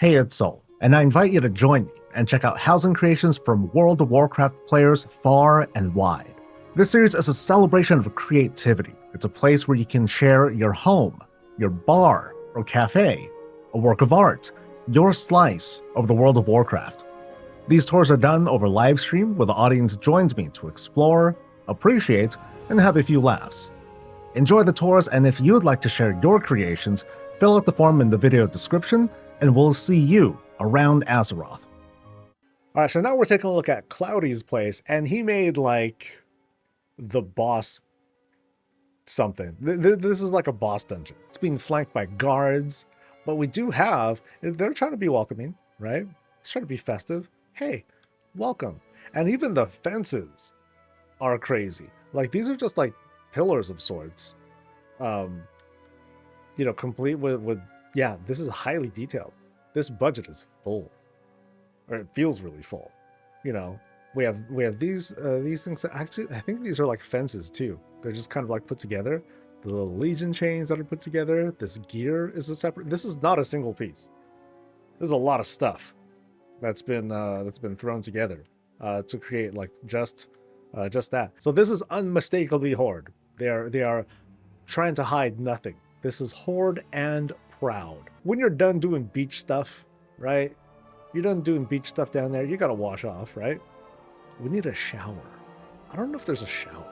Hey, it's Soul, and I invite you to join me and check out housing creations from World of Warcraft players far and wide. This series is a celebration of creativity. It's a place where you can share your home, your bar or cafe, a work of art, your slice of the World of Warcraft. These tours are done over livestream where the audience joins me to explore, appreciate, and have a few laughs. Enjoy the tours, and if you'd like to share your creations, fill out the form in the video description, and we'll see you around Azeroth. All right, so now we're taking a look at Cloudy's place, and he made like the boss something. This is like a boss dungeon. It's being flanked by guards, but we do have, they're trying to be welcoming, right? It's trying to be festive. Hey, welcome. And even the fences are crazy. Like these are just like pillars of sorts. Complete with yeah, this is highly detailed. This budget is full, or it feels really full. You know, we have these things. Actually, I think these are like fences too. They're just kind of like put together. The little legion chains that are put together. This gear is a separate. This is not a single piece. There's a lot of stuff that's been thrown together to create like just that. So this is unmistakably Horde. They are trying to hide nothing. This is Horde and proud. When you're done doing beach stuff, right? You're done doing beach stuff down there, you gotta wash off, right? We need a shower. I don't know if there's a shower.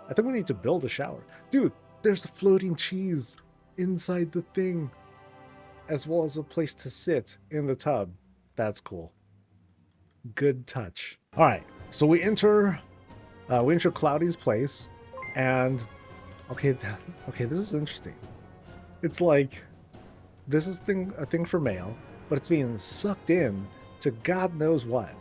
I think we need to build a shower. Dude, there's a floating cheese inside the thing, as well as a place to sit in the tub. That's cool. Good touch. All right, so we enter Cloudy's place, and okay, this is interesting. It's like this is a thing for mail, but it's being sucked in to God knows what.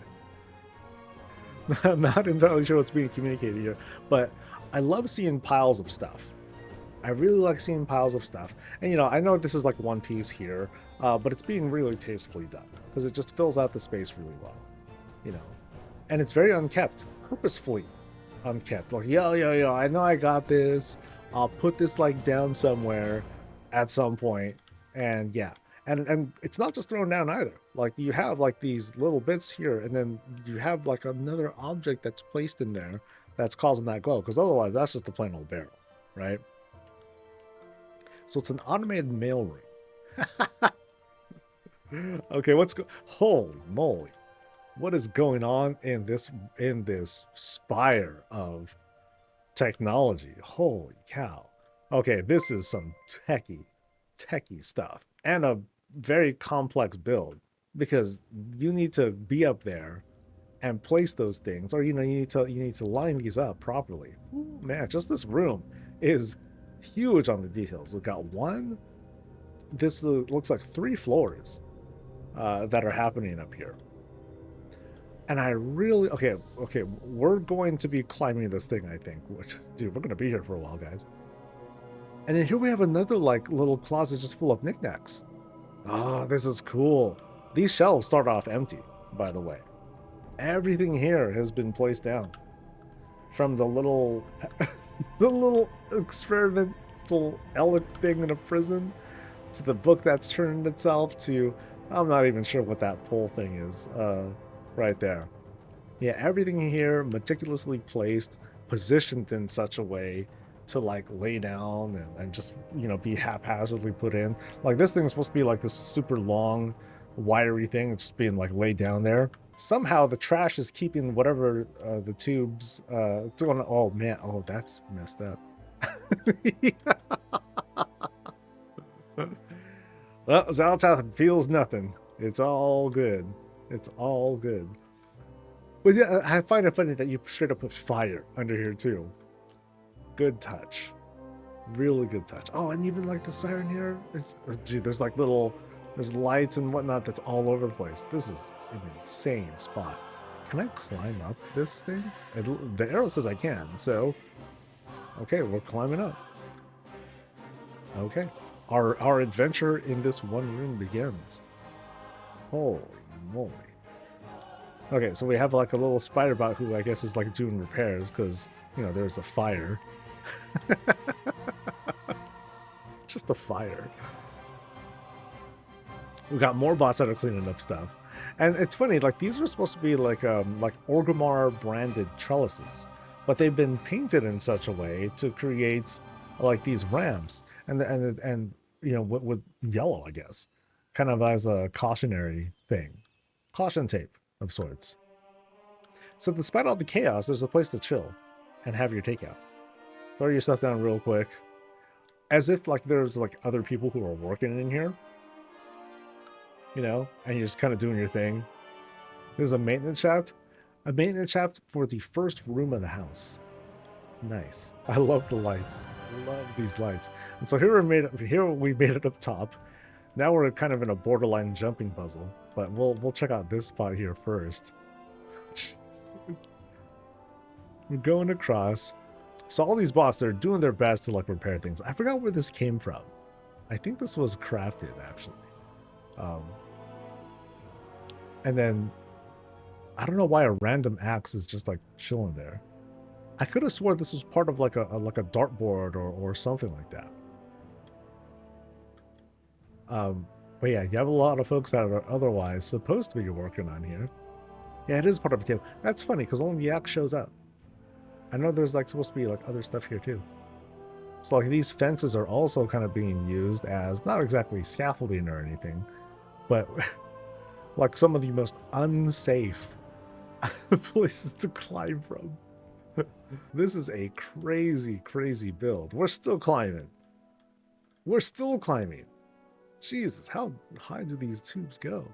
I'm not entirely sure what's being communicated here, but I love seeing piles of stuff. I really like seeing piles of stuff. And I know this is like one piece here, but it's being really tastefully done because it just fills out the space really well, and it's very unkept, purposefully unkept. Like, yo, I know I got this. I'll put this like down somewhere at some point, and yeah, and it's not just thrown down either. Like you have like these little bits here, and then you have like another object that's placed in there that's causing that glow, because otherwise that's just a plain old barrel, right? So it's an automated mail room. Okay, holy moly, what is going on in this spire of technology? Holy cow. Okay, this is some techie stuff, and a very complex build, because you need to be up there and place those things, or you need to line these up properly. Ooh, man, just this room is huge on the details. We've got this looks like 3 floors that are happening up here. And I really, okay, we're going to be climbing this thing, I think, which, dude, we're going to be here for a while, guys. And then here we have another like little closet just full of knickknacks. Oh, this is cool. These shelves start off empty, by the way. Everything here has been placed down. From the little, the little experimental Elec thing in a prison, to the book that's turned itself, to, I'm not even sure what that pole thing is, right there. Yeah, everything here meticulously placed, positioned in such a way to like lay down and just be haphazardly put in. Like this thing is supposed to be like this super long wiry thing. It's just being like laid down there. Somehow the trash is keeping whatever the tubes it's going. Oh man, oh that's messed up. Well, Xal'atath feels nothing. It's all good. It's all good. But yeah, I find it funny that you straight up put fire under here too. Good touch. Really good touch. Oh, and even like the siren here, gee, there's like there's lights and whatnot that's all over the place. This is an insane spot. Can I climb up this thing? The arrow says I can, so okay, we're climbing up. Okay, our adventure in this one room begins. Holy moly. Okay, so we have like a little spider bot who I guess is like doing repairs because there's a fire. Just a fire. We got more bots that are cleaning up stuff. And it's funny, like these are supposed to be like Orgrimmar branded trellises, but they've been painted in such a way to create like these ramps and you know with yellow, I guess, kind of as a cautionary thing, caution tape of sorts. So despite all the chaos, there's a place to chill and have your takeout. Throw your stuff down real quick, as if like there's like other people who are working in here, you know, and you're just kind of doing your thing. There's a maintenance shaft for the first room of the house. Nice. I love the lights. Love these lights. And so here we made it up top. Now we're kind of in a borderline jumping puzzle, but we'll check out this spot here first. We're going across. So all these bots, they're doing their best to like repair things. I forgot where this came from. I think this was crafted actually. And then I don't know why a random axe is just like chilling there. I could have swore this was part of like a dartboard or something like that. But yeah, you have a lot of folks that are otherwise supposed to be working on here. Yeah, it is part of a team. That's funny because only the axe shows up. I know there's like supposed to be like other stuff here too. So like these fences are also kind of being used as not exactly scaffolding or anything, but like some of the most unsafe places to climb from. This is a crazy, crazy build. We're still climbing. We're still climbing. Jesus, how high do these tubes go?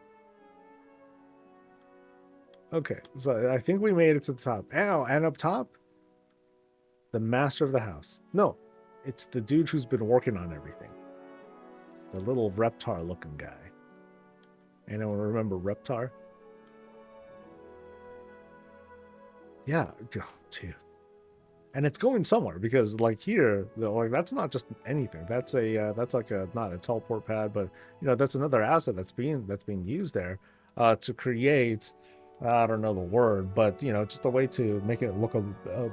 Okay, so I think we made it to the top. Ow, and up top, the master of the house. No, it's the dude who's been working on everything. The little Reptar looking guy. Anyone remember Reptar? Yeah, dude. And it's going somewhere because like here, like that's not just anything. That's like a not a teleport pad, but you know that's another asset that's being used there to create. I don't know the word, but you know, just a way to make it look a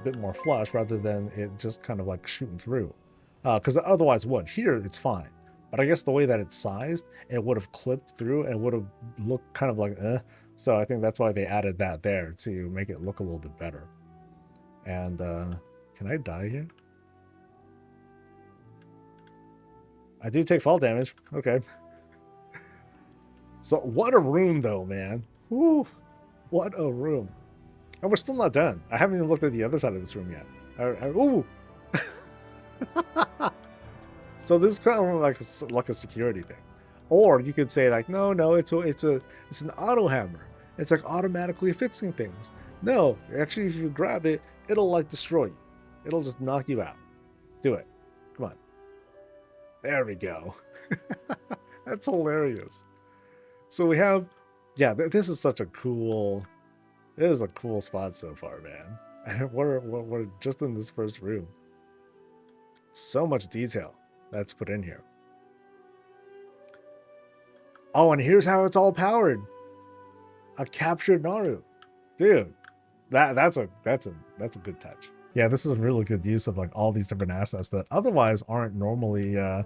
bit more flush rather than it just kind of like shooting through. Because otherwise, what here it's fine, but I guess the way that it's sized, it would have clipped through and would have looked kind of like So I think that's why they added that there to make it look a little bit better. And can I die here? I do take fall damage. Okay. So what a room though, man. Woo. What a room. And we're still not done. I haven't even looked at the other side of this room yet. Ooh. So this is kind of like a security thing. Or you could say like, no, it's an auto hammer. It's like automatically fixing things. No, actually, if you grab it, it'll like destroy you. It'll just knock you out. Do it. Come on. There we go. That's hilarious. So we have, yeah, this is such a cool, it is a cool spot so far, man. And we're just in this first room. So much detail that's put in here. Oh, and here's how it's all powered. A captured Naru. Dude, that's a good touch. Yeah, this is a really good use of like all these different assets that otherwise aren't normally I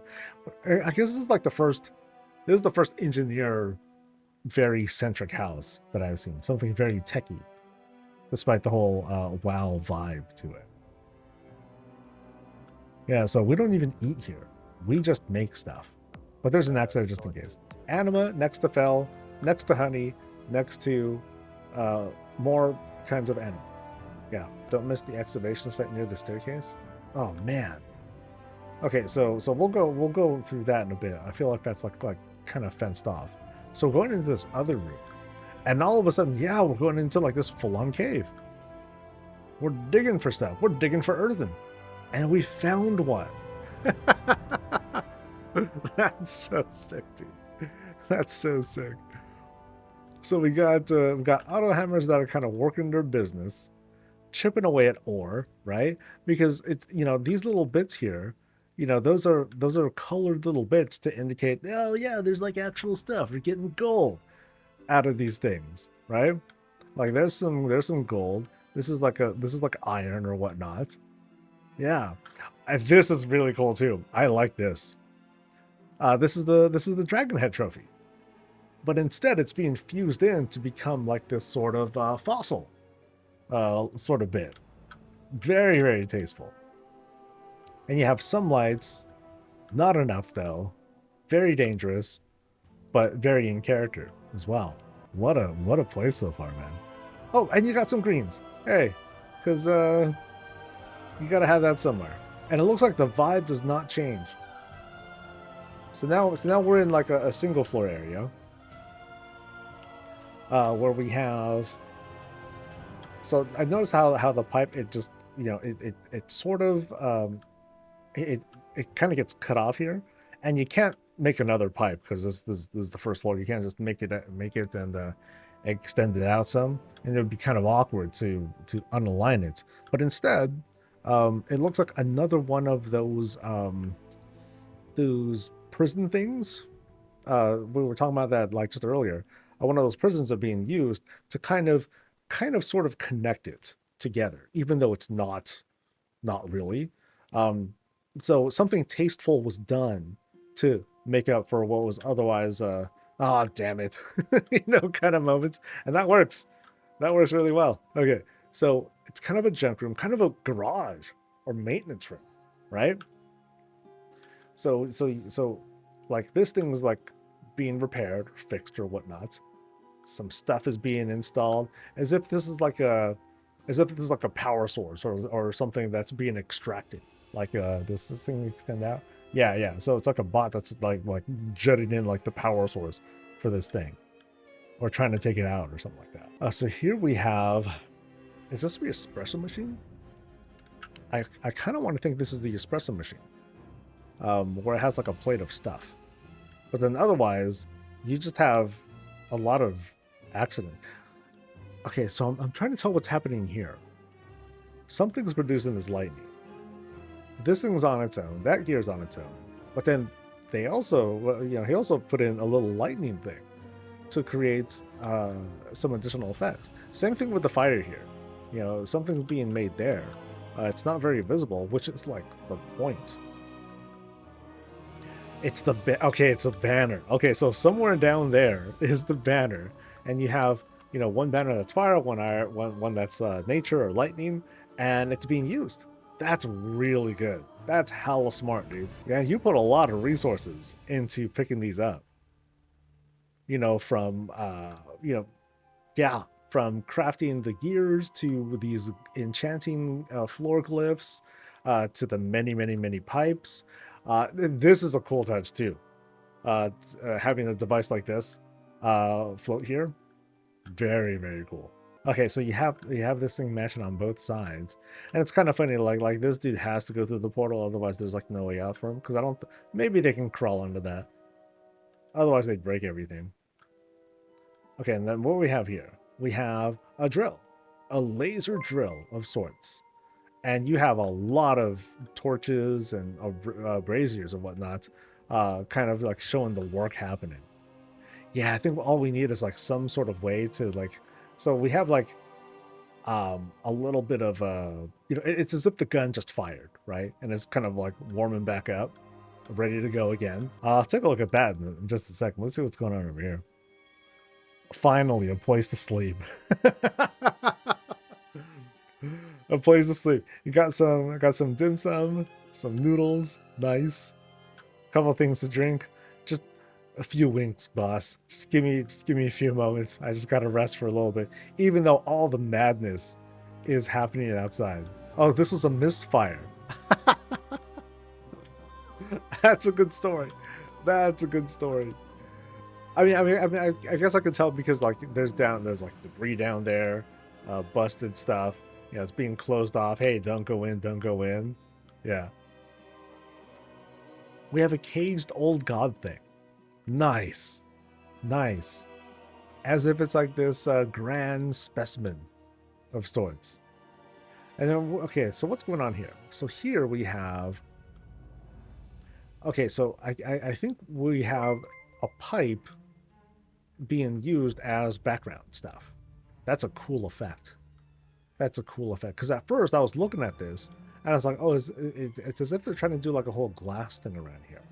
guess this is like the first engineer very centric house that I've seen. Something very techy, despite the whole WoW vibe to it. Yeah, so we don't even eat here. We just make stuff. But there's an axe there just in case. Anima next to Fel, next to Honey, next to more kinds of anima. Yeah, don't miss the excavation site near the staircase. Oh man. Okay, so we'll go through that in a bit. I feel like that's like kind of fenced off. So we're going into this other room, and all of a sudden, yeah, we're going into like this full-on cave. We're digging for stuff. We're digging for earthen, and we found one. That's so sick, dude. That's so sick. So we got auto hammers that are kind of working their business, chipping away at ore, right? Because it's, you know, these little bits here, you know, those are colored little bits to indicate, oh yeah, there's like actual stuff. We're getting gold out of these things, right? Like there's some gold. This is like iron or whatnot. Yeah, and this is really cool too. I like this. This is the dragon head trophy. but instead it's being fused in to become like this sort of fossil sort of bit. Very, very tasteful. And you have some lights, not enough though. Very dangerous, but very in character as well. What a play so far, man. Oh, and you got some greens. Hey, because you gotta have that somewhere. And it looks like the vibe does not change. So now we're in like a single floor area. Where we have, so I noticed how the pipe, it just, you know, it sort of it kind of gets cut off here, and you can't make another pipe because this is the first floor. You can't just make it and extend it out some, and it would be kind of awkward to unalign it. But instead, it looks like another one of those prison things. We were talking about that like just earlier. One of those prisons are being used to kind of sort of connect it together, even though it's not really. So something tasteful was done to make up for what was otherwise oh damn it, you know, kind of moments, and that works really well. Okay, so it's kind of a junk room, kind of a garage or maintenance room, right? So like this thing's like being repaired, fixed, or whatnot. Some stuff is being installed, as if this is like a power source or something that's being extracted. Like this thing extend out. Yeah. So it's like a bot that's like jutting in like the power source for this thing, or trying to take it out or something like that. So here we have, is this the espresso machine? I kind of want to think this is the espresso machine, where it has like a plate of stuff, but then otherwise you just have a lot of accident. Okay, so I'm trying to tell what's happening here. Something's producing this lightning. This thing's on its own. That gear's on its own. But then they also, you know, he also put in a little lightning thing to create some additional effects. Same thing with the fire here. You know, something's being made there. It's not very visible, which is like the point. It's the it's a banner. Okay, so somewhere down there is the banner, and you have, you know, one banner that's fire, one that's nature or lightning, and it's being used. That's really good. That's hella smart, dude. Yeah, you put a lot of resources into picking these up. You know, from from crafting the gears to these enchanting floor glyphs, to the many pipes. This is a cool touch too. Having a device like this float here, very, very cool. Okay, so you have this thing matching on both sides, and it's kind of funny. Like this dude has to go through the portal, otherwise there's like no way out for him. Because I don't. Maybe they can crawl under that. Otherwise they'd break everything. Okay, and then what we have here? We have a drill, a laser drill of sorts. And you have a lot of torches and braziers and whatnot, kind of like showing the work happening. Yeah, I think all we need is like some sort of way to like, so we have like a little bit of you know, it's as if the gun just fired, right? And it's kind of like warming back up, ready to go again. I'll take a look at that in just a second. Let's see what's going on over here. Finally, a place to sleep. A place to sleep. I got some dim sum, some noodles, nice. A couple of things to drink. Just a few winks, boss. Just give me a few moments. I just gotta rest for a little bit, even though all the madness is happening outside. Oh, this was a misfire. That's a good story. That's a good story. I mean, I guess I could tell because like there's like debris down there, busted stuff. Yeah, it's being closed off. Hey, don't go in, don't go in. Yeah. We have a caged old god thing. Nice. Nice. As if it's like this grand specimen of sorts. And then, okay, so what's going on here? So here we have... Okay, so I think we have a pipe being used as background stuff. That's a cool effect. That's a cool effect. Because at first I was looking at this and I was like, oh, it's as if they're trying to do like a whole glass thing around here.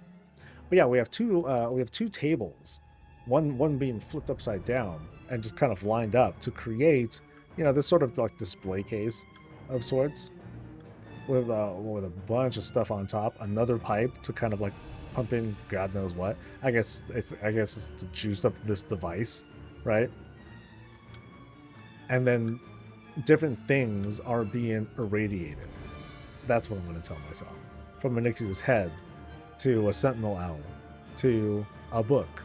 But yeah, we have two tables one being flipped upside down and just kind of lined up to create, you know, this sort of like display case of sorts with a bunch of stuff on top. Another pipe to kind of like pump in God knows what. I guess it's to juice up this device, right? And then different things are being irradiated. That's what I'm going to tell myself. From Onyxia's head to a sentinel owl to a book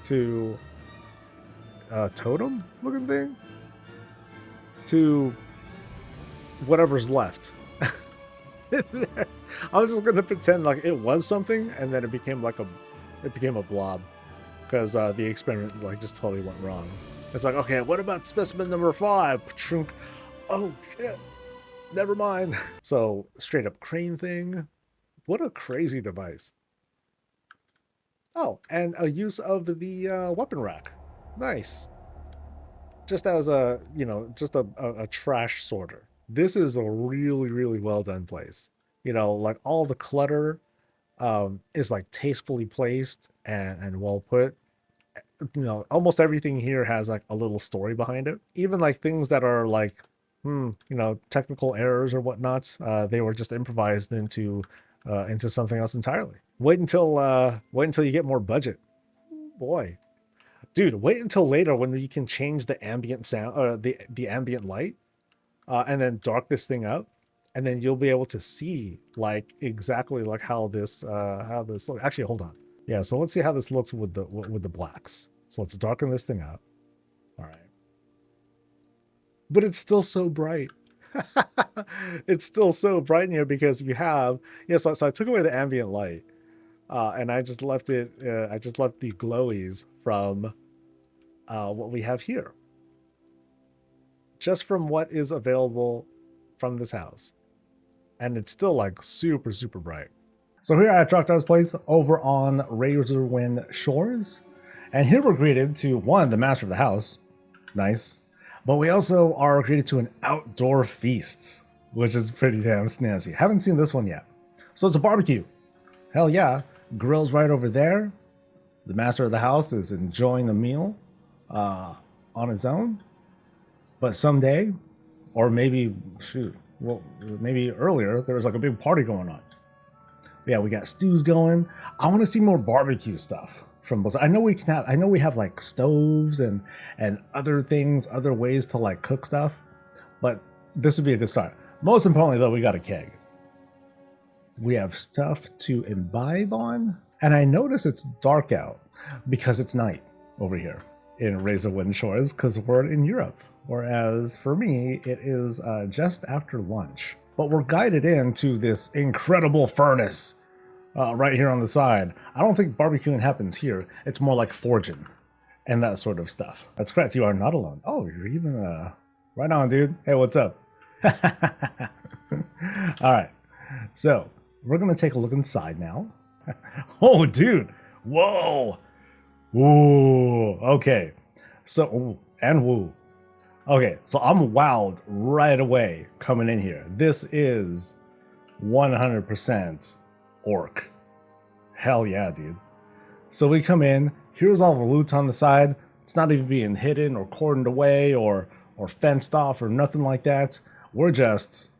to a totem looking thing to whatever's left. I'm just gonna pretend like it was something, and then it became a blob because the experiment like just totally went wrong. It's like, okay, what about specimen number 5? Oh shit, never mind. So straight up crane thing. What a crazy device. Oh, and a use of the weapon rack. Nice. Just as a, you know, just a trash sorter. This is a really, really well done place. You know, like all the clutter is like tastefully placed and well put. You know, almost everything here has like a little story behind it. Even like things that are like, you know, technical errors or whatnot, they were just improvised into something else entirely. Wait until you get more budget. Boy, dude, wait until later when you can change the ambient sound or the ambient light, and then dark this thing up, and then you'll be able to see like exactly like how this looks. Actually, hold on. Yeah, so let's see how this looks with the blacks. So let's darken this thing up. All right, but it's still so bright. It's still so bright in here because you have so I took away the ambient light, and I just left it. I just left the glowies from what we have here, just from what is available from this house, and it's still like super bright. So here at Trokdar's place over on Razorwind Shores, and here we're greeted to one, the master of the house, nice, but we also are greeted to an outdoor feast, which is pretty damn snazzy. Haven't seen this one yet. So it's a barbecue. Hell yeah, grill's right over there. The master of the house is enjoying a meal on his own, but someday, or maybe maybe earlier, there was like a big party going on. Yeah, we got stews going. I want to see more barbecue stuff from both. I know we have like stoves and other things, other ways to like cook stuff, but this would be a good start. Most importantly though, we got a keg. We have stuff to imbibe on, and I notice it's dark out because it's night over here in Razorwind Shores because we're in Europe, whereas for me it is just after lunch. But we're guided into this incredible furnace right here on the side. I don't think barbecuing happens here. It's more like forging and that sort of stuff. That's correct. You are not alone. Oh, you're even right on, dude. Hey, what's up? All right. So we're going to take a look inside now. Oh, dude. Whoa. Whoa. Okay. So, ooh, and woo. Okay, so I'm wowed right away coming in here. This is 100% orc. Hell yeah, dude. So we come in, here's all the loot on the side. It's not even being hidden or cordoned away or fenced off or nothing like that. We're just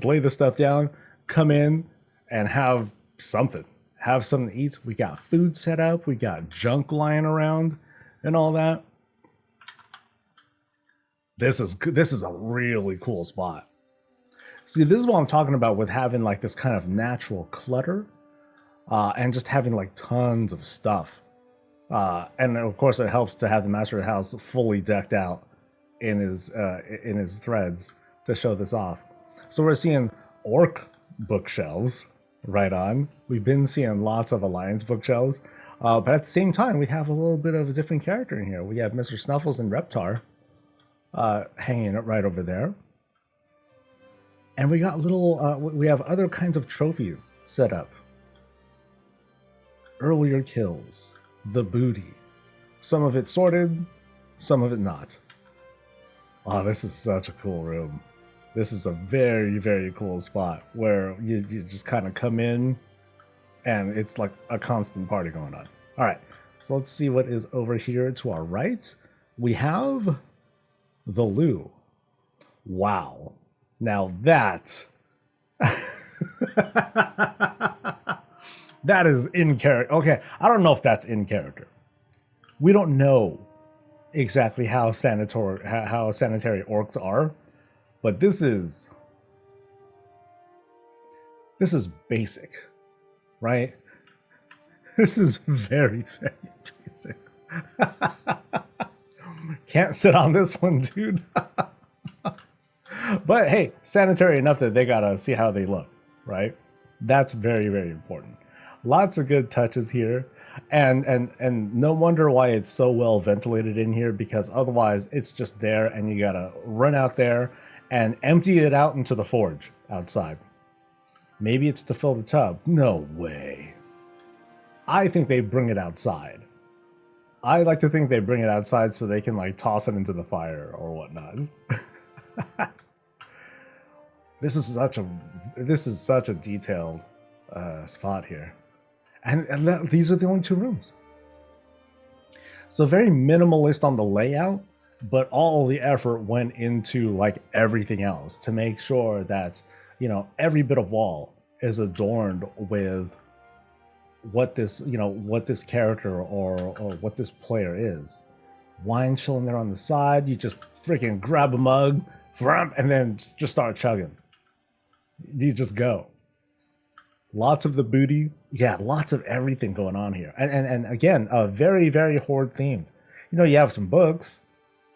lay the stuff down, come in and have something to eat. We got food set up, we got junk lying around and all that. This is a really cool spot. See, this is what I'm talking about with having like this kind of natural clutter, and just having like tons of stuff. And of course, it helps to have the master of the house fully decked out in his threads to show this off. So we're seeing orc bookshelves right on. We've been seeing lots of alliance bookshelves, but at the same time, we have a little bit of a different character in here. We have Mr. Snuffles and Reptar hanging right over there. And we got we have other kinds of trophies set up. Earlier kills, the booty. Some of it sorted, some of it not. Oh, this is such a cool room. This is a very, very cool spot where you just kind of come in and it's like a constant party going on. All right, So let's see what is over here to our right. We have the loo. Wow. Now that that is in character. Okay, I don't know if that's in character. We don't know exactly how sanitary orcs are, but this is basic, right? This is very, very basic. Can't sit on this one, dude. But hey, sanitary enough that they gotta see how they look, right? That's very, very important. Lots of good touches here, and no wonder why it's so well ventilated in here, because otherwise it's just there and you gotta run out there and empty it out into the forge outside. Maybe it's to fill the tub. No way. I think they bring it outside. I like to think they bring it outside so they can like toss it into the fire or whatnot. This is such a detailed spot here, and these are the only 2 rooms. So very minimalist on the layout, but all the effort went into like everything else to make sure that, you know, every bit of wall is adorned with what this, you know, what this character or what this player is. Wine chilling there on the side. You just freaking grab a mug, and then just start chugging. You just go. Lots of the booty. Yeah, lots of everything going on here. And again, very, very horde themed. You know, you have some books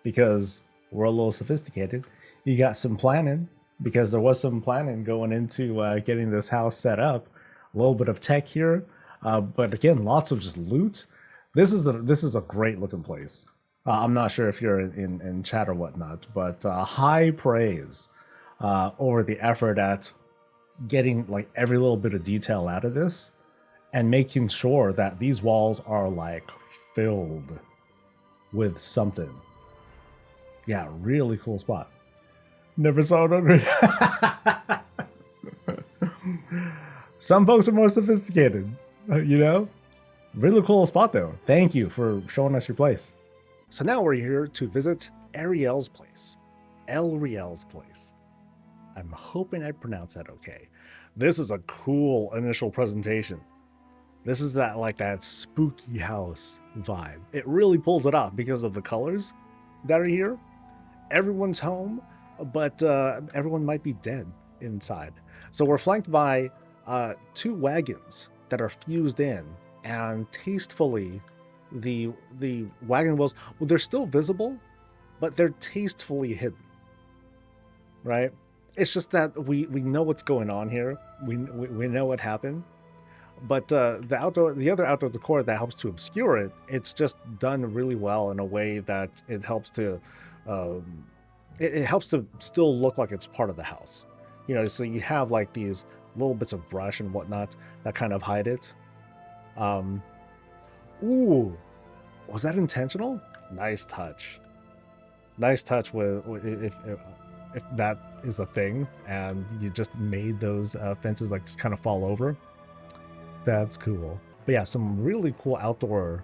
because we're a little sophisticated. You got some planning because there was some planning going into getting this house set up. A little bit of tech here. But again, lots of just loot. This is a great looking place. I'm not sure if you're in chat or whatnot, but high praise over the effort at getting like every little bit of detail out of this and making sure that these walls are like filled with something. Yeah, really cool spot. Never saw it hungry. Some folks are more sophisticated, you know? Really cool spot though. Thank you for showing us your place. So now we're here to visit Aelyrielle's place. Aelyrielle's place. I'm hoping I pronounced that okay. This is a cool initial presentation. This is that spooky house vibe. It really pulls it off because of the colors that are here. Everyone's home, but everyone might be dead inside. So we're flanked by 2 wagons that are fused in, and tastefully the wagon wheels, well, they're still visible, but they're tastefully hidden, right? It's just that we know what's going on here. We know what happened, but the other outdoor decor that helps to obscure it, it's just done really well in a way that it helps to it helps to still look like it's part of the house. You know, so you have like these little bits of brush and whatnot that kind of hide it. Ooh, was that intentional? Nice touch. Nice touch with if that is a thing and you just made those fences like just kind of fall over. That's cool. But yeah, some really cool outdoor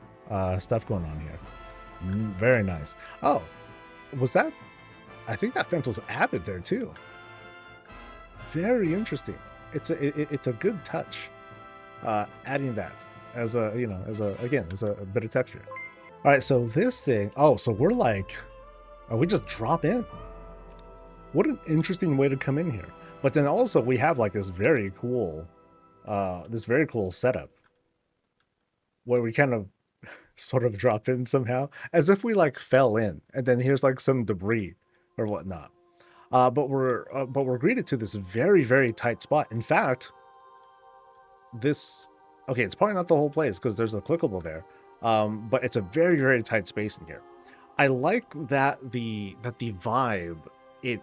stuff going on here. Very nice. Oh, was that? I think that fence was added there too. Very interesting. It's a good touch, adding that as a bit of texture. All right, so this thing. Oh, so we're like, we just drop in. What an interesting way to come in here. But then also we have like this very cool setup where we kind of sort of drop in somehow as if we like fell in, and then here's like some debris or whatnot. But we're greeted to this very, very tight spot. In fact, it's probably not the whole place because there's a clickable there, but it's a very, very tight space in here. I like that the vibe, it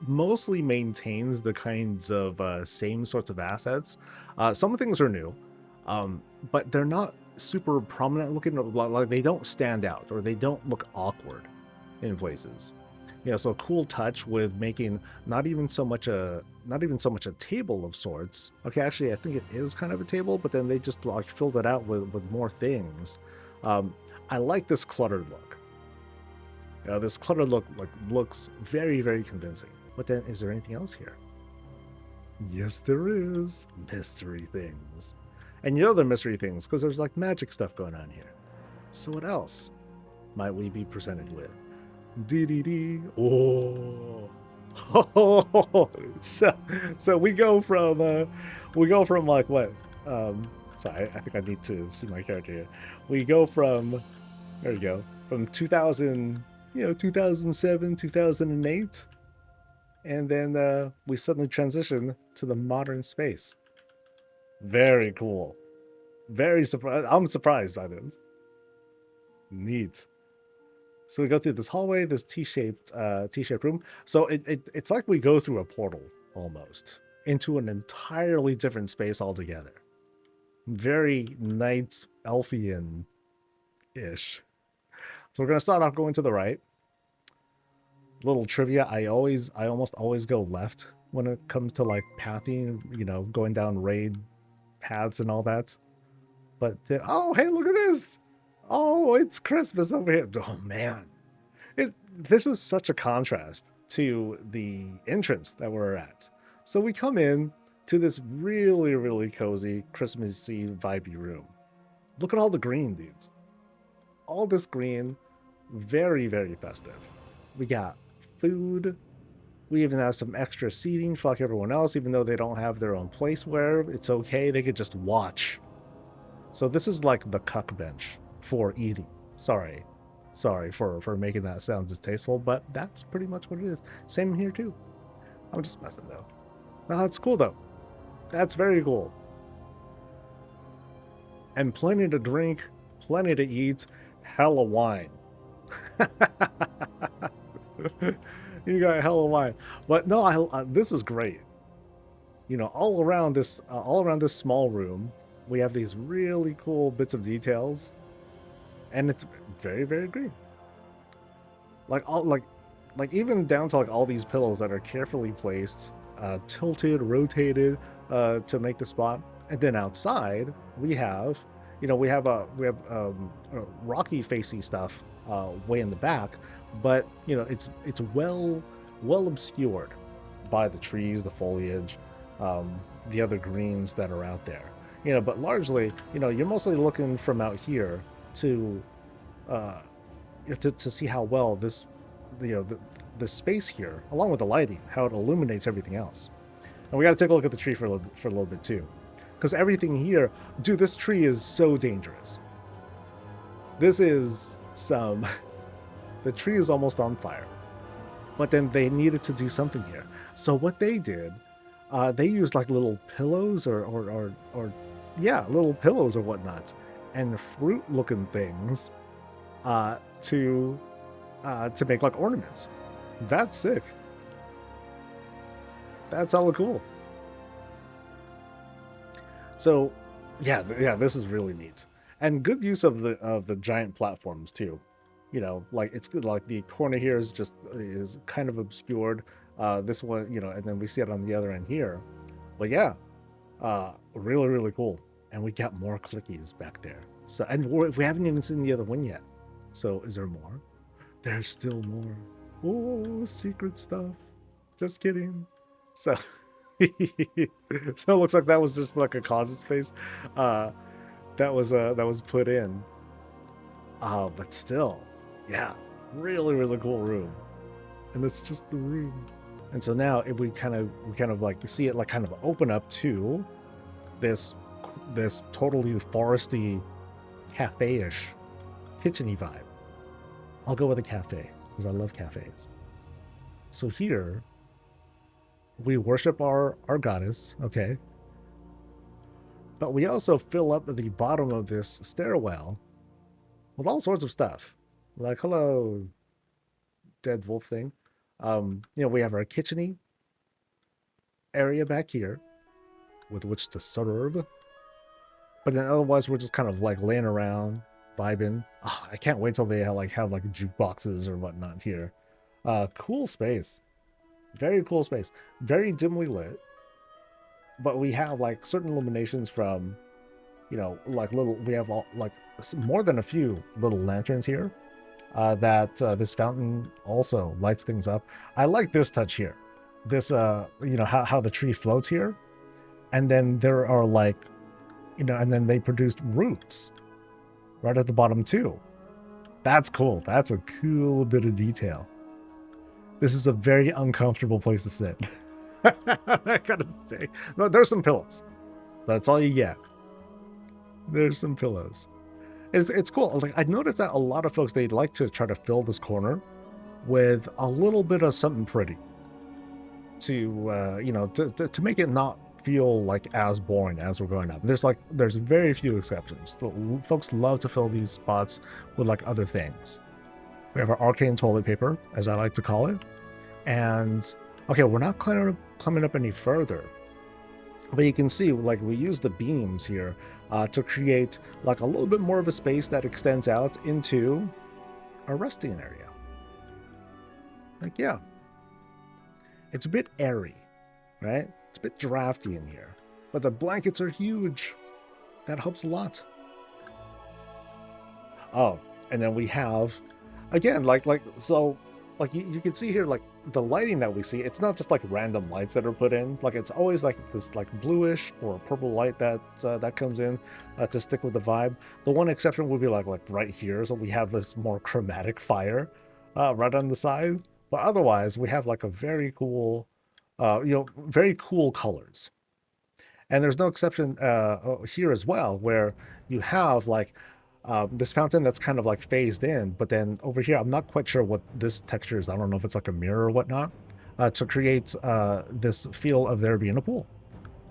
mostly maintains the kinds of same sorts of assets. Some things are new, but they're not super prominent looking. Like they don't stand out or they don't look awkward in places. Yeah, so cool touch with making not even so much a table of sorts. Okay, actually I think it is kind of a table, but then they just like filled it out with more things. I like this cluttered look. This cluttered look looks very, very convincing. But then, is there anything else here? Yes, there is. Mystery things. And you know they're mystery things because there's like magic stuff going on here. So what else might we be presented with? DDD. Oh. So we go from like what? Sorry, I think I need to see my character here. We go from, there we go, from 2000, 2007, 2008, and then we suddenly transition to the modern space. Very cool. Very surprised. I'm surprised by this. Neat. So we go through this hallway, this T-shaped room. So it's like we go through a portal almost into an entirely different space altogether. Very night elfian-ish. So we're gonna start off going to the right. Little trivia: I almost always go left when it comes to like pathing, going down raid paths and all that. But oh, hey, look at this! Oh, it's Christmas over here. Oh man, this is such a contrast to the entrance that we're at. So we come in to this really, really cozy Christmassy vibey room. Look at all the green, dudes. All this green, very, very festive. We got food. We even have some extra seating for like everyone else, even though they don't have their own place where it's okay. They could just watch. So this is like the cuck bench for eating. Sorry for making that sound distasteful, but that's pretty much what it is. Same here too. I'm just messing though. No, that's cool though. That's very cool. And plenty to drink, plenty to eat, hella wine. You got hella wine. But no, this is great. All around this small room, we have these really cool bits of details, and it's very, very green. Like even down to like all these pillows that are carefully placed, tilted, rotated to make the spot. And then outside we have, rocky facey stuff way in the back, but it's well obscured by the trees, the foliage, the other greens that are out there. But largely, you're mostly looking from out here to see how well this, the space here, along with the lighting, how it illuminates everything else. And we got to take a look at the tree for a little bit too, because everything here, dude, this tree is so dangerous. This is the tree is almost on fire, but then they needed to do something here. So what they did, they used like little pillows or little pillows or whatnot, and fruit-looking things to make like ornaments. That's sick. That's hella cool. So, yeah, this is really neat, and good use of the giant platforms too. Like it's good. Like the corner here is kind of obscured. This one, and then we see it on the other end here. But yeah, really, really cool. And we got more clickies back there. So, and we haven't even seen the other one yet. So, is there more? There's still more. Oh, secret stuff. Just kidding. So, so it looks like that was just like a closet space that was put in. But still, yeah, really, really cool room. And that's just the room. And so now if we kind of like see it like kind of open up to this totally foresty, cafe-ish, kitchen-y vibe. I'll go with a cafe because I love cafes. So here we worship our goddess, okay? But we also fill up the bottom of this stairwell with all sorts of stuff. Like, hello, dead wolf thing. We have our kitchen-y area back here with which to serve. But then otherwise, we're just kind of like laying around, vibing. Oh, I can't wait till they have like jukeboxes or whatnot here. Cool space. Very cool space. Very dimly lit. But we have like certain illuminations from like little, we have like more than a few little lanterns here that this fountain also lights things up. I like this touch here. This, how the tree floats here. And then there are like, and then they produced roots right at the bottom too. That's cool. That's a cool bit of detail. This is a very uncomfortable place to sit. I gotta say. No, there's some pillows. That's all you get. There's some pillows. It's cool. Like, I noticed that a lot of folks, they like to try to fill this corner with a little bit of something pretty to make it not feel like as boring as we're going up. There's very few exceptions. The folks love to fill these spots with like other things. We have our arcane toilet paper, as I like to call it. And okay, we're not climbing up any further, but you can see like we use the beams here to create like a little bit more of a space that extends out into a resting area. Like, yeah, it's a bit airy, right? It's a bit drafty in here, but the blankets are huge. That helps a lot. Oh, and then we have, again, you can see here, like the lighting that we see, it's not just like random lights that are put in. Like it's always like this like bluish or purple light that comes in to stick with the vibe. The one exception would be like right here. So we have this more chromatic fire right on the side. But otherwise, we have like a very cool, very cool colors. And there's no exception here as well, where you have like this fountain that's kind of like phased in, but then over here, I'm not quite sure what this texture is. I don't know if it's like a mirror or whatnot, to create this feel of there being a pool.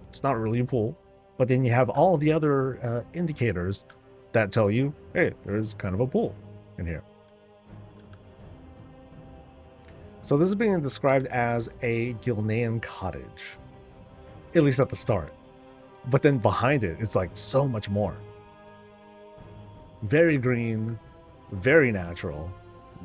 It's not really a pool, but then you have all the other indicators that tell you, hey, there's kind of a pool in here. So this is being described as a Gilnean cottage, at least at the start. But then behind it, it's like so much more. Very green, very natural,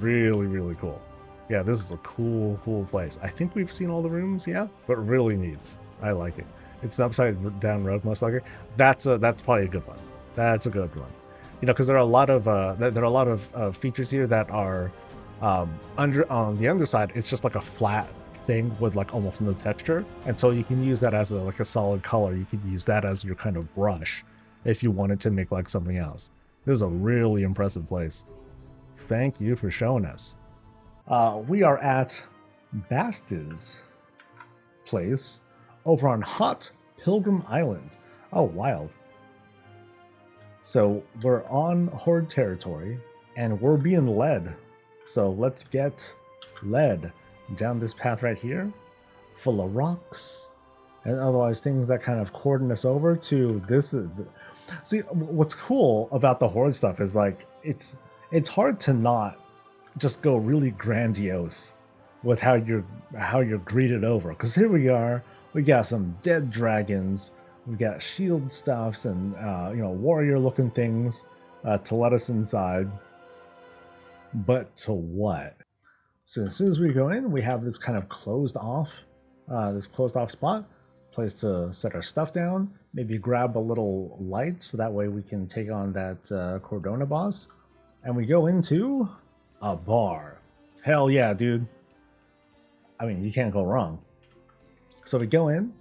really, really cool. Yeah, this is a cool place. I think we've seen all the rooms, yeah, but really neat. I like it. It's an upside down rug, most likely. That's probably a good one. That's a good one. Because there are a lot of features here that are on the underside. It's just like a flat thing with like almost no texture, and so you can use that as a solid color. You can use that as your kind of brush if you wanted to make like something else. This is a really impressive place. Thank you for showing us. We are at Bast's place over on Hot Pilgrim Island. Oh, wild. So we're on Horde territory and we're being led. So let's get led down this path right here, full of rocks and otherwise things that kind of cordon us over to this. See, what's cool about the Horde stuff is like it's hard to not just go really grandiose with how you're greeted over. Because here we are, we got some dead dragons, we got shield stuffs and warrior looking things to let us inside. But to what? So as soon as we go in, we have this kind of closed off spot, place to set our stuff down, maybe grab a little light so that way we can take on that Cordona boss. And we go into a bar. Hell yeah, dude. I mean, you can't go wrong. So we go in,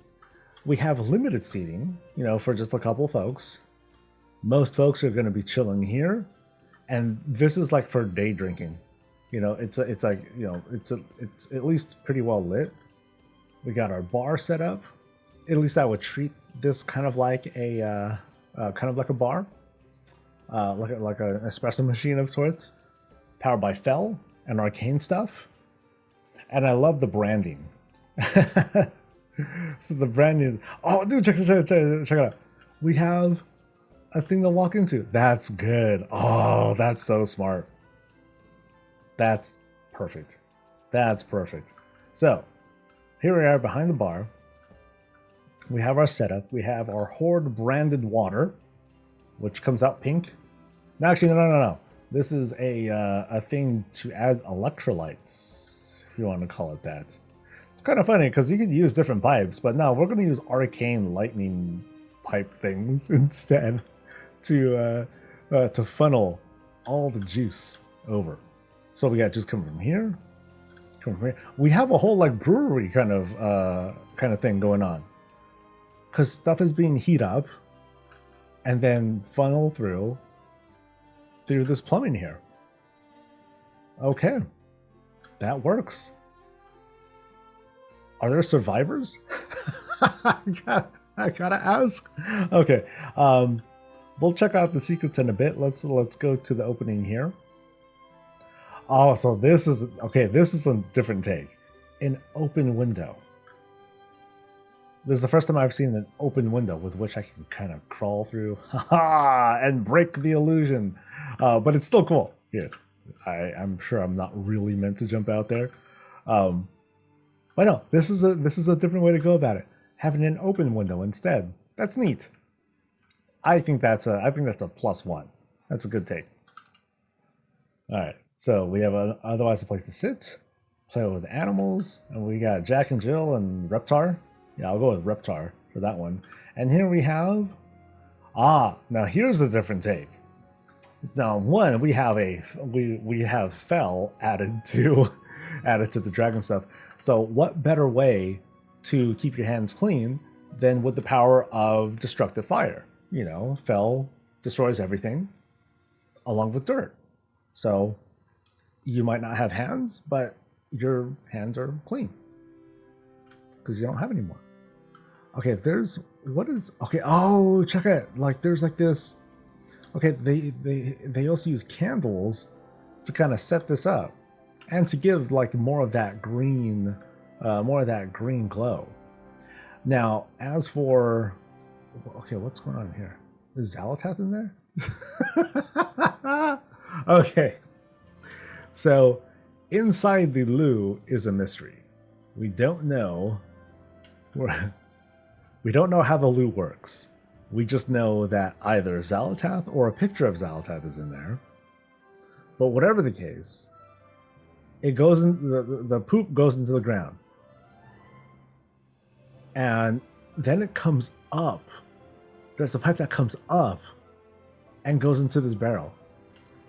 we have limited seating, for just a couple folks. Most folks are going to be chilling here. And this is like for day drinking. It's at least pretty well lit. We got our bar set up. At least I would treat this kind of like a bar, like an espresso machine of sorts, powered by Fel and arcane stuff. And I love the branding. So the branding. Oh, dude, check it out. We have a thing to walk into. That's good. Oh, that's so smart. That's perfect. That's perfect. So here we are behind the bar. We have our setup. We have our Horde branded water, which comes out pink. No, actually, no. This is a thing to add electrolytes, if you want to call it that. It's kind of funny because you can use different pipes, but no, we're going to use arcane lightning pipe things instead. to funnel all the juice over. So we got juice coming from here, We have a whole like brewery kind of thing going on, because stuff is being heated up and then funnel through this plumbing here. Okay, that works. Are there survivors? I gotta ask. Okay, we'll check out the secrets in a bit. Let's go to the opening here. Oh, so this is okay. This is a different take. An open window. This is the first time I've seen an open window with which I can kind of crawl through, and break the illusion. But it's still cool. Yeah, I'm sure I'm not really meant to jump out there. But no, this is a different way to go about it. Having an open window instead. That's neat. I think that's a +1. That's a good take. All right, so we have otherwise a place to sit, play with animals, and we got Jack and Jill and Reptar. Yeah, I'll go with Reptar for that one. And here we have now here's a different take. Now one, we have Fel added to the dragon stuff. So what better way to keep your hands clean than with the power of destructive fire? You know, Fel destroys everything along with dirt. So you might not have hands, but your hands are clean because you don't have any more. Okay, oh, check it. Like there's like this. Okay, they also use candles to kind of set this up and to give like more of that green glow. Now, as for okay, what's going on here? Is Xalatath in there? Okay, so inside the loo is a mystery. We don't know how the loo works. We just know that either Xalatath or a picture of Xalatath is in there. But whatever the case, it goes in the poop goes into the ground, and then it comes up. There's a pipe that comes up and goes into this barrel,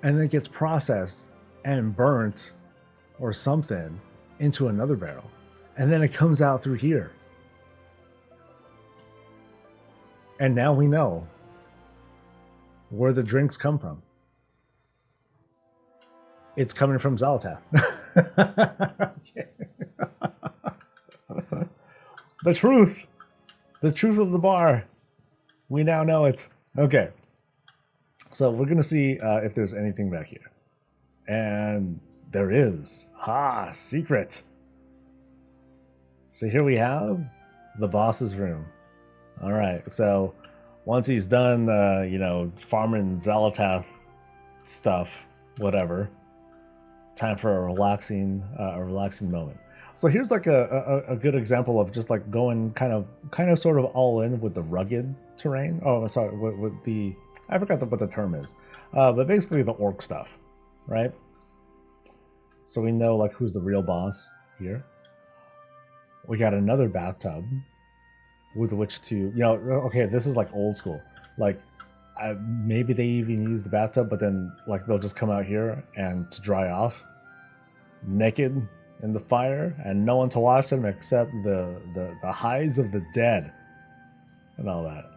and then it gets processed and burnt or something into another barrel, and then it comes out through here. And now we know where the drinks come from. It's coming from Xalatath. Okay. The truth of the bar. We now know it. Okay. So we're going to see if there's anything back here. And there is. Secret. So here we have the boss's room. All right, so once he's done, farming Xalatath stuff, whatever, time for a relaxing moment. So here's like a good example of just like going kind of sort of all in with the rugged terrain. Oh, sorry, with the, I forgot what the term is, but basically the orc stuff, right? So we know like who's the real boss here. We got another bathtub with which to, okay, this is like old school. Like maybe they even use the bathtub, but then like they'll just come out here and to dry off naked in the fire and no one to watch them except the hides of the dead and all that.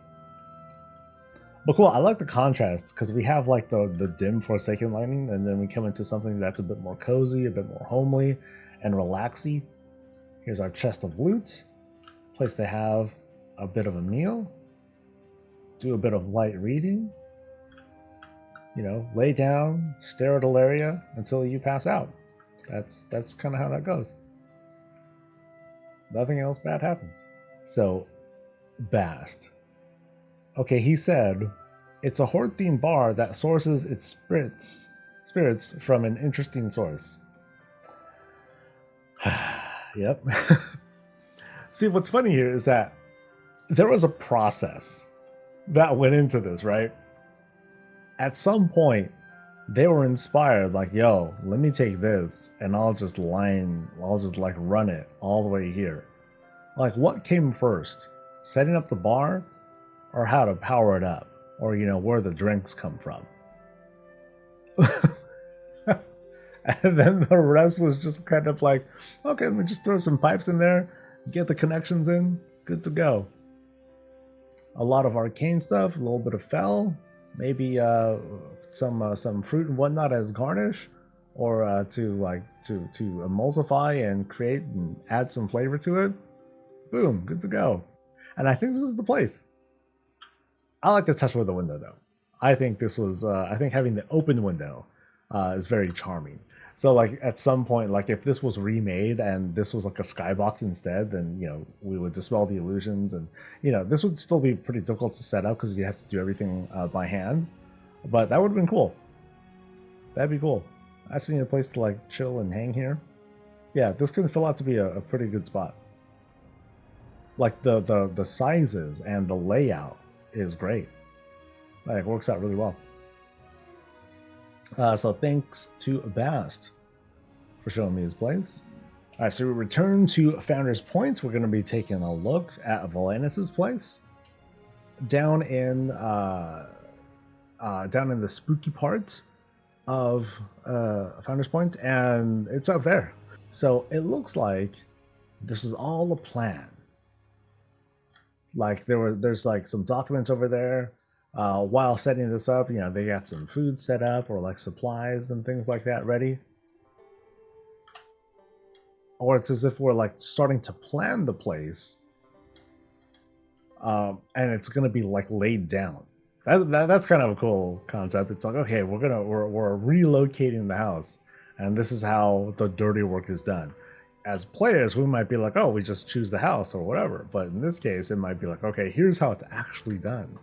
But cool, I like the contrast because we have like the dim Forsaken lighting, and then we come into something that's a bit more cozy, a bit more homely and relaxy. Here's our chest of loot, place to have a bit of a meal, do a bit of light reading, lay down, stare at Aelyrielle until you pass out. That's kind of how that goes. Nothing else bad happens. So, Bast. Okay, he said, it's a horde-themed bar that sources its spirits from an interesting source. Yep. See, what's funny here is that there was a process that went into this, right? At some point, they were inspired, like, yo, let me take this and I'll just run it all the way here. Like, what came first? Setting up the bar or how to power it up? or where the drinks come from. And then the rest was just kind of like, okay, let me just throw some pipes in there, get the connections in, good to go. A lot of arcane stuff, a little bit of fel, maybe some fruit and whatnot as garnish, or to emulsify and create and add some flavor to it. Boom, good to go. And I think this is the place. I like the touch with the window though. I think this was I think having the open window is very charming. So like at some point, like if this was remade and this was like a skybox instead, then we would dispel the illusions, and this would still be pretty difficult to set up because you have to do everything by hand. But that would have been cool. That'd be cool. I just need a place to like chill and hang here. Yeah, this can fill out to be a pretty good spot. Like the sizes and the layout is great. Like it works out really well. So thanks to Bast for showing me his place. All right, so we return to Founder's Point. We're going to be taking a look at Valenas' place down in the spooky part of Founder's Point, and it's up there. So it looks like this is all a plan. Like there's like some documents over there. While setting this up, they got some food set up, or like supplies and things like that ready. Or it's as if we're like starting to plan the place, and it's gonna be like laid down. That's kind of a cool concept. It's like, okay, we're relocating the house, and this is how the dirty work is done. As players, we might be like, oh, we just choose the house or whatever. But in this case, it might be like, okay, here's how it's actually done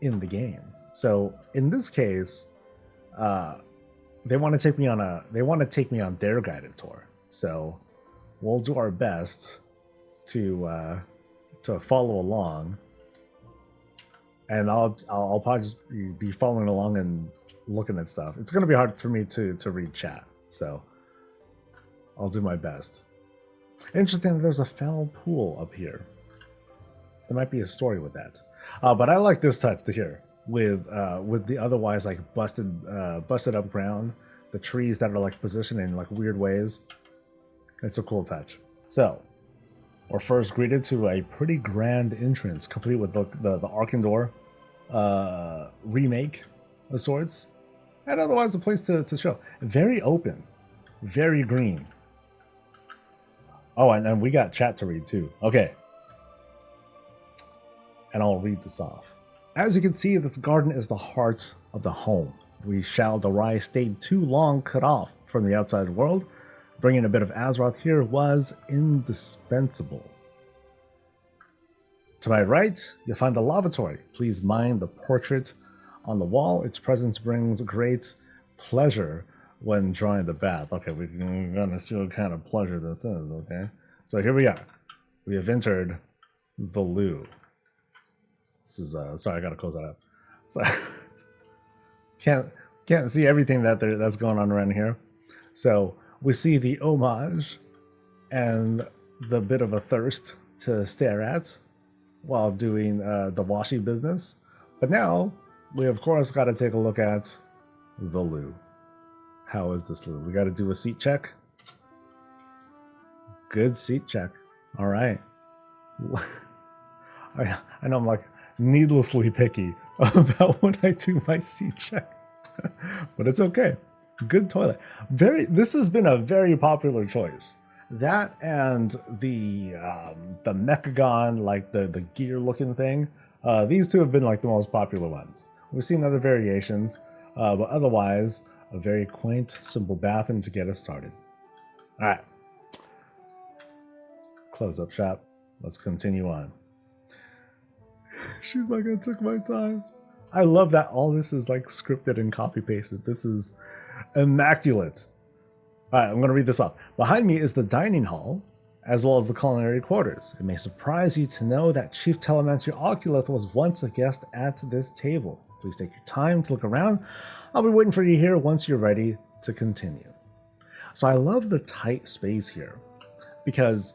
in the game. So in this case, they want to take me on their guided tour. So we'll do our best to follow along, and I'll probably just be following along and looking at stuff. It's gonna be hard for me to read chat, so I'll do my best. Interesting that there's a fel pool up here. There might be a story with that. But I like this touch here with the otherwise like busted up ground, the trees that are like positioned in like weird ways. It's a cool touch. So we're first greeted to a pretty grand entrance, complete with the Arkandor remake of sorts, and otherwise a place to chill. Very open, very green. Oh, and we got chat to read too. Okay. And I'll read this off. As you can see, this garden is the heart of the home. We shall Dorai stayed too long cut off from the outside world. Bringing a bit of Azeroth here was indispensable. To my right, you'll find the lavatory. Please mind the portrait on the wall. Its presence brings great pleasure when drawing the bath. Okay, we're gonna see what kind of pleasure this is, okay? So here we are. We have entered the loo. This is sorry, I gotta close that up. So can't see everything that's going on around here. So we see the homage and the bit of a thirst to stare at while doing the washy business. But now we of course got to take a look at the loo. How is this loo? We got to do a seat check. Good seat check. All right. I know I'm like needlessly picky about when I do my seat check, but it's okay. Good toilet. This has been a very popular choice. That and the Mechagon, like the gear looking thing. These two have been like the most popular ones. We've seen other variations, but otherwise a very quaint, simple bathroom to get us started. All right. Close up shop. Let's continue on. She's like, I took my time. I love that all this is like scripted and copy pasted. This is immaculate. All right, I'm going to read this off. Behind me is the dining hall, as well as the culinary quarters. It may surprise you to know that Chief Telemancer Oculith was once a guest at this table. Please take your time to look around. I'll be waiting for you here once you're ready to continue. So I love the tight space here because,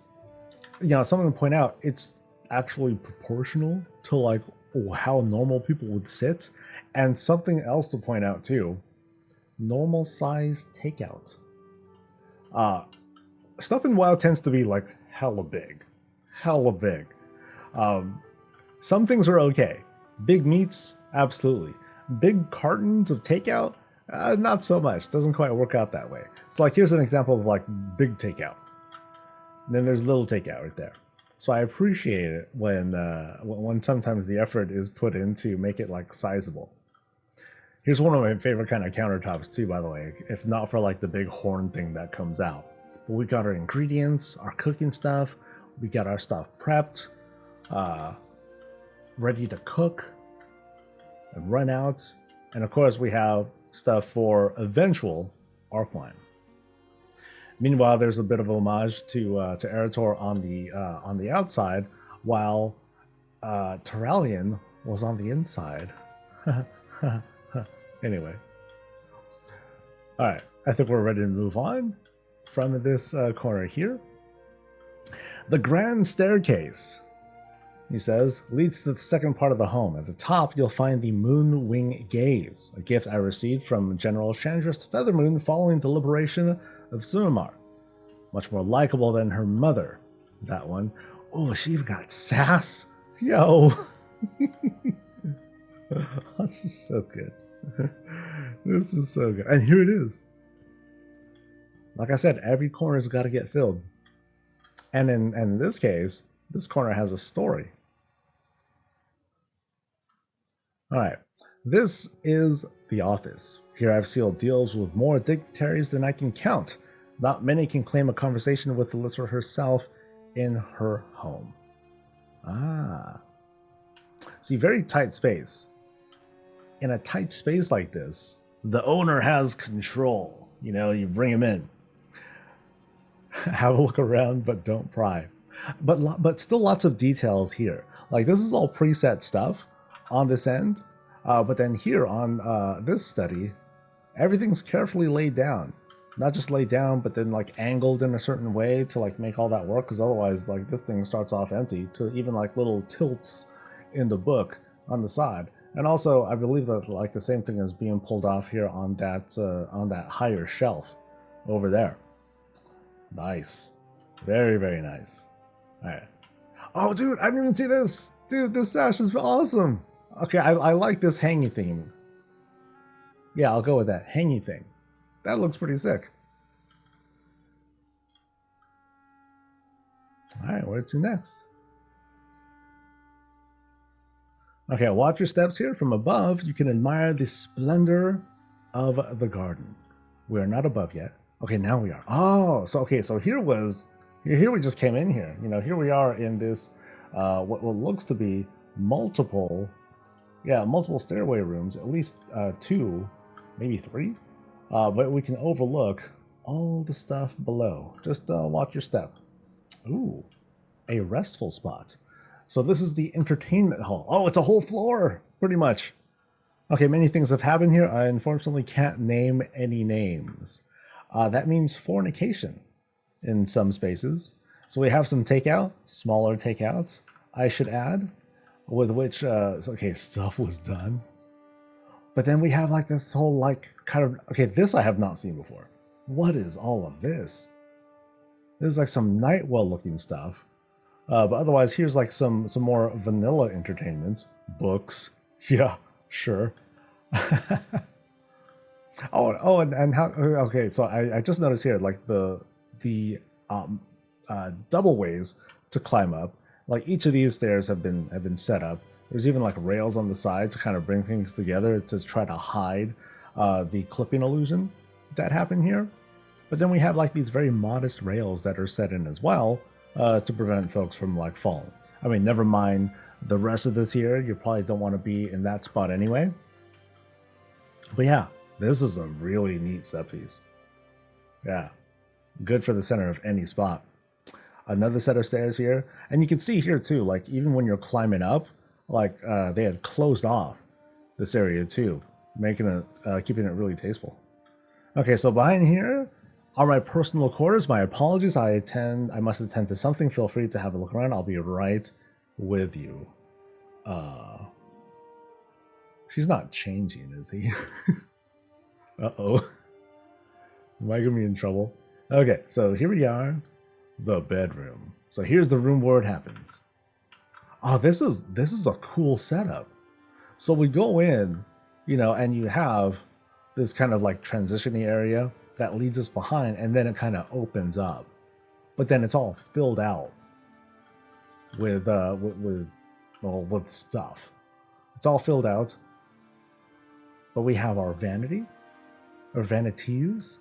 someone point out it's actually proportional to like how normal people would sit. And something else to point out too, normal size takeout. Stuff in WoW tends to be like hella big. Some things are okay. Big meats, absolutely. Big cartons of takeout, not so much. Doesn't quite work out that way. So like, here's an example of like big takeout. And then there's little takeout right there. So I appreciate it when sometimes the effort is put in to make it like sizable. Here's one of my favorite kind of countertops too, by the way, if not for like the big horn thing that comes out. But we got our ingredients, our cooking stuff, we got our stuff prepped, ready to cook and run out. And of course we have stuff for eventual Arcline. Meanwhile, there's a bit of homage to Eretor on the outside, while Turalyon was on the inside. Anyway, all right, I think we're ready to move on from this corner here. The grand staircase, he says, leads to the second part of the home. At the top, you'll find the Moonwing Gaze, a gift I received from General Chandra's Feathermoon following the liberation of Suramar. Much more likable than her mother, that one. Oh, she even got sass. Yo. This is so good. This is so good. And here it is. Like I said, every corner's got to get filled. And in this case, this corner has a story. All right. This is the office. Here I've sealed deals with more dignitaries than I can count. Not many can claim a conversation with Alyssa herself in her home. See, very tight space. In a tight space like this, the owner has control. You know, you bring him in. Have a look around, but don't pry. But still lots of details here. Like, this is all preset stuff on this end. But then here on this study, everything's carefully laid down. Not just laid down, but then like angled in a certain way to like make all that work. Because otherwise, like, this thing starts off empty, to even like little tilts in the book on the side. And also, I believe that like the same thing is being pulled off here on that higher shelf over there. Nice. Very, very nice. All right. Oh, dude, I didn't even see this. Dude, this stash is awesome. Okay, I like this hangy theme. Yeah, I'll go with that. Hangy thing. That looks pretty sick. All right, where to next? Okay, watch your steps here. From above, you can admire the splendor of the garden. We are not above yet. Okay, now we are. Oh, so here we just came in here. You know, here we are in this what looks to be multiple stairway rooms, at least 2, maybe 3. But we can overlook all the stuff below. Just watch your step. Ooh, a restful spot. So this is the entertainment hall. Oh, it's a whole floor, pretty much. Okay, many things have happened here. I unfortunately can't name any names. That means fornication in some spaces. So we have some takeout, smaller takeouts, I should add, with which, stuff was done. But then we have like this whole like kind of, okay, this I have not seen before. What is all of this? There's like some Nightwell looking stuff. But otherwise, here's like some more vanilla entertainment. Books. Yeah, sure. and how, okay, so I just noticed here, like the double ways to climb up. Like each of these stairs have been set up. There's even like rails on the side to kind of bring things together to try to hide the clipping illusion that happened here. But then we have like these very modest rails that are set in as well to prevent folks from like falling. I mean, never mind the rest of this here. You probably don't want to be in that spot anyway. But yeah, this is a really neat set piece. Yeah, good for the center of any spot. Another set of stairs here. And you can see here too, like even when you're climbing up, like they had closed off this area too, making it, keeping it really tasteful. Okay, so behind here are my personal quarters. My apologies, I must attend to something. Feel free to have a look around. I'll be right with you. She's not changing, is he? Uh-oh. Am I gonna be in trouble? Okay, so here we are. The bedroom. So here's the room where it happens. Oh, this is a cool setup. So we go in, you know, and you have this kind of like transitioning area that leads us behind, and then it kind of opens up. But then it's all filled out with stuff. It's all filled out. But we have our vanity, or vanities.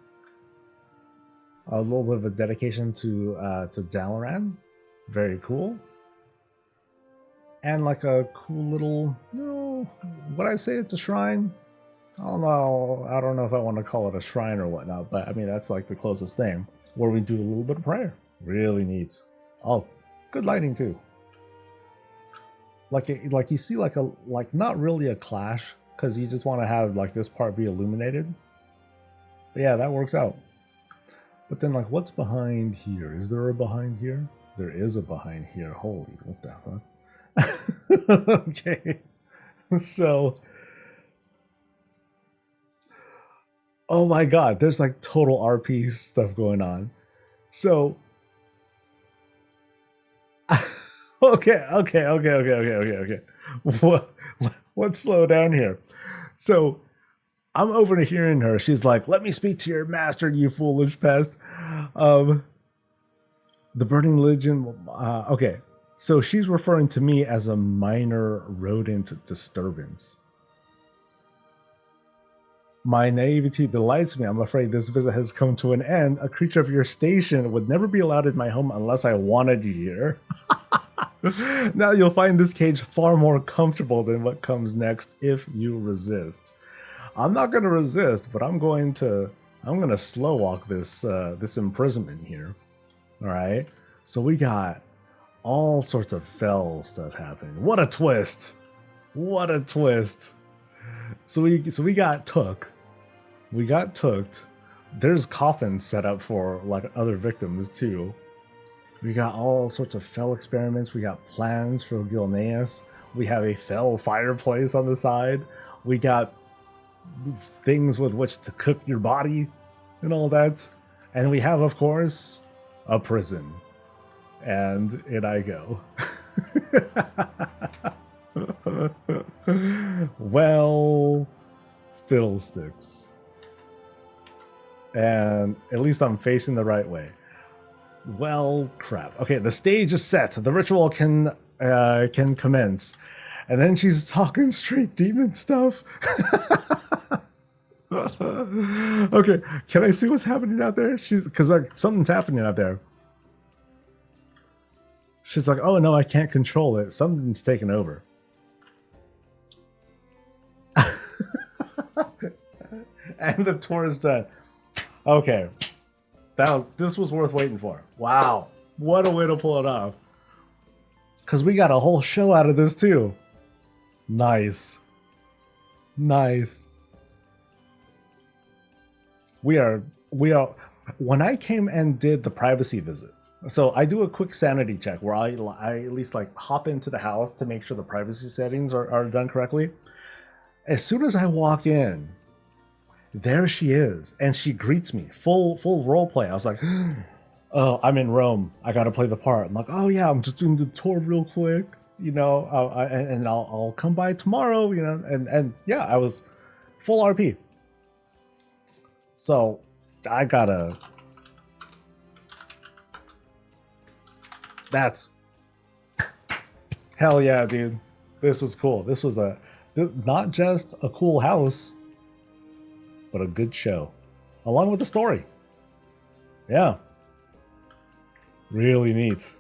A little bit of a dedication to Dalaran. Very cool. And like a cool little, would I say it's a shrine? I don't know if I want to call it a shrine or whatnot, but I mean, that's like the closest thing, where we do a little bit of prayer. Really neat. Oh, good lighting too. Like you see like not really a clash, because you just want to have like this part be illuminated. But yeah, that works out. But then like, what's behind here? Is there a behind here? There is a behind here. Holy, what the fuck? Okay. So, oh my god, there's like total RP stuff going on. So, okay. Let's slow down here. So, I'm overhearing her. She's like, "Let me speak to your master, you foolish pest." The Burning Legion. Okay, so she's referring to me as a minor rodent disturbance. My naivety delights me. I'm afraid this visit has come to an end. A creature of your station would never be allowed in my home unless I wanted you here. Now you'll find this cage far more comfortable than what comes next if you resist. I'm not going to resist, but I'm going to slow walk this this imprisonment here. All right. So we got all sorts of fell stuff happening. What a twist! What a twist! So we got took. We got tooked. There's coffins set up for like other victims too. We got all sorts of fell experiments. We got plans for Gilneas. We have a fell fireplace on the side. We got things with which to cook your body and all that. And we have, of course, a prison. And in I go. Well, fiddlesticks. And at least I'm facing the right way. Well, crap. Okay, the stage is set. The ritual can commence. And then she's talking straight demon stuff. Okay, can I see what's happening out there? Because like something's happening out there. She's like, "Oh no, I can't control it. Something's taken over." And the tour is done. Okay, this was worth waiting for. Wow, what a way to pull it off. Because we got a whole show out of this too. Nice. We are. When I came and did the privacy visit, so I do a quick sanity check where I at least like hop into the house to make sure the privacy settings are done correctly. As soon as I walk in, there she is, and she greets me full role play. I was like, "Oh, I'm in Rome. I got to play the part." I'm like, "Oh yeah, I'm just doing the tour real quick, you know, and I'll come by tomorrow, you know." And yeah, I was full RP. So I gotta. That's hell yeah, dude. This was cool. This was not just a cool house, but a good show, along with the story. Yeah, really neat.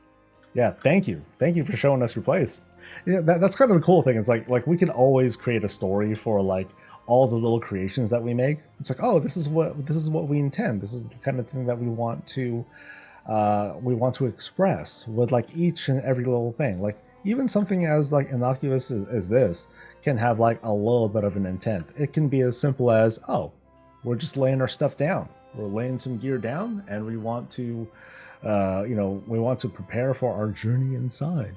Yeah, thank you for showing us your place. Yeah, that's kind of the cool thing. It's like we can always create a story for like all the little creations that we make. It's like, oh, this is what we intend. This is the kind of thing that we want to express with like each and every little thing. Like even something as like innocuous as this can have like a little bit of an intent. It can be as simple as, oh, we're just laying our stuff down. We're laying some gear down, and we want to, we want to prepare for our journey inside.